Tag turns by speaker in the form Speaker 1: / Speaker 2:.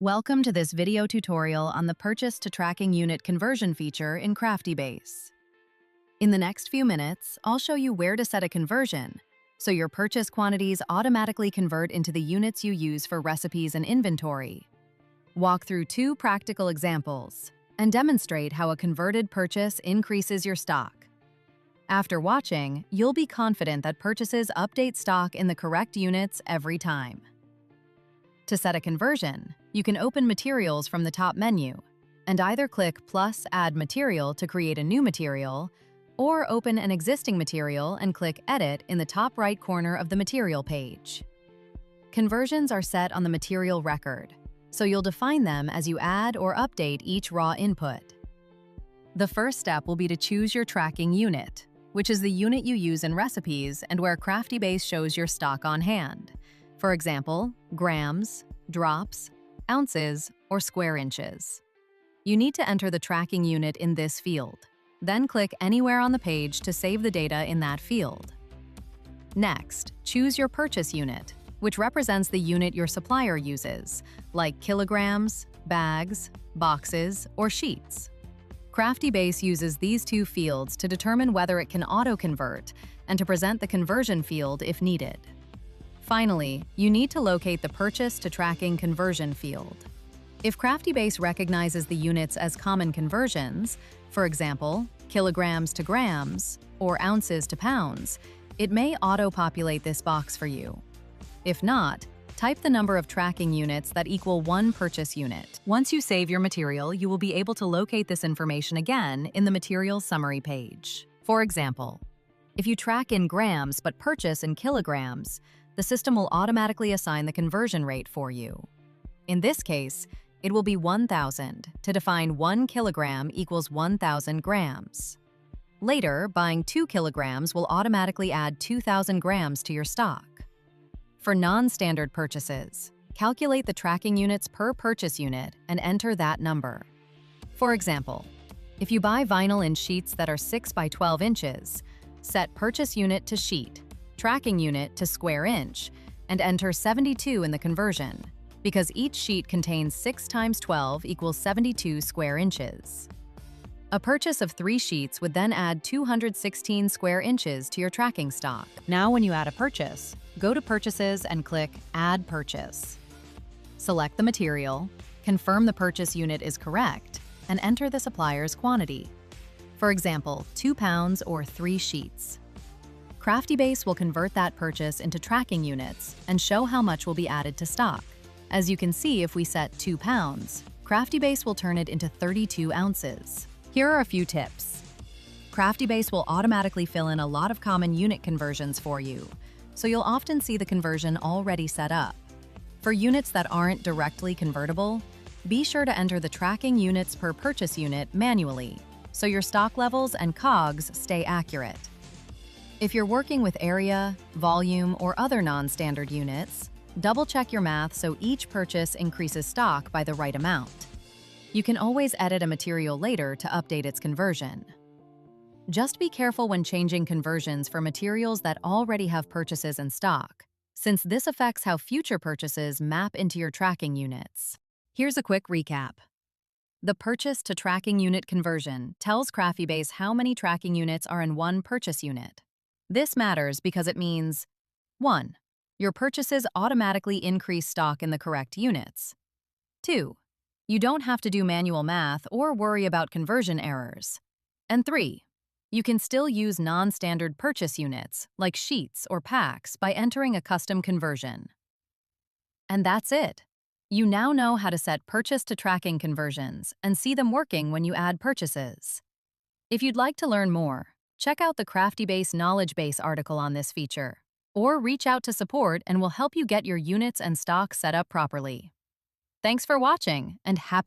Speaker 1: Welcome to this video tutorial on the Purchase to Tracking Unit conversion feature in Craftybase. In the next few minutes, I'll show you where to set a conversion, so your purchase quantities automatically convert into the units you use for recipes and inventory. Walk through two practical examples, and demonstrate how a converted purchase increases your stock. After watching, you'll be confident that purchases update stock in the correct units every time. To set a conversion, you can open Materials from the top menu, and either click plus Add Material to create a new material, or open an existing material and click Edit in the top right corner of the material page. Conversions are set on the material record, so you'll define them as you add or update each raw input. The first step will be to choose your tracking unit, which is the unit you use in recipes and where Craftybase shows your stock on hand. For example, grams, drops, ounces, or square inches. You need to enter the tracking unit in this field. Then click anywhere on the page to save the data in that field. Next, choose your purchase unit, which represents the unit your supplier uses, like kilograms, bags, boxes, or sheets. Craftybase uses these two fields to determine whether it can auto-convert and to present the conversion field if needed. Finally, you need to locate the Purchase to Tracking conversion field. If Craftybase recognizes the units as common conversions, for example, kilograms to grams or ounces to pounds, it may auto-populate this box for you. If not, type the number of tracking units that equal one purchase unit. Once you save your material, you will be able to locate this information again in the material summary page. For example, if you track in grams but purchase in kilograms, the system will automatically assign the conversion rate for you. In this case, it will be 1,000 to define 1 kilogram equals 1,000 grams. Later, buying 2 kilograms will automatically add 2,000 grams to your stock. For non-standard purchases, calculate the tracking units per purchase unit and enter that number. For example, if you buy vinyl in sheets that are 6 by 12 inches, set purchase unit to sheet, tracking unit to square inch, and enter 72 in the conversion, because each sheet contains 6 times 12 equals 72 square inches. A purchase of 3 sheets would then add 216 square inches to your tracking stock. Now when you add a purchase, go to Purchases and click Add Purchase. Select the material, confirm the purchase unit is correct, and enter the supplier's quantity. For example, 2 pounds or 3 sheets. Craftybase will convert that purchase into tracking units and show how much will be added to stock. As you can see, if we set 2 pounds, Craftybase will turn it into 32 ounces. Here are a few tips. Craftybase will automatically fill in a lot of common unit conversions for you, so you'll often see the conversion already set up. For units that aren't directly convertible, be sure to enter the tracking units per purchase unit manually, so your stock levels and COGS stay accurate. If you're working with area, volume, or other non-standard units, double-check your math so each purchase increases stock by the right amount. You can always edit a material later to update its conversion. Just be careful when changing conversions for materials that already have purchases in stock, since this affects how future purchases map into your tracking units. Here's a quick recap. The Purchase to Tracking Unit conversion tells Craftybase how many tracking units are in one purchase unit. This matters because it means 1. Your purchases automatically increase stock in the correct units. 2. You don't have to do manual math or worry about conversion errors. And 3. You can still use non-standard purchase units, like sheets or packs, by entering a custom conversion. And that's it. You now know how to set Purchase to Tracking conversions and see them working when you add purchases. If you'd like to learn more, check out the Craftybase Knowledge Base article on this feature, or reach out to support and we'll help you get your units and stock set up properly. Thanks for watching, and happy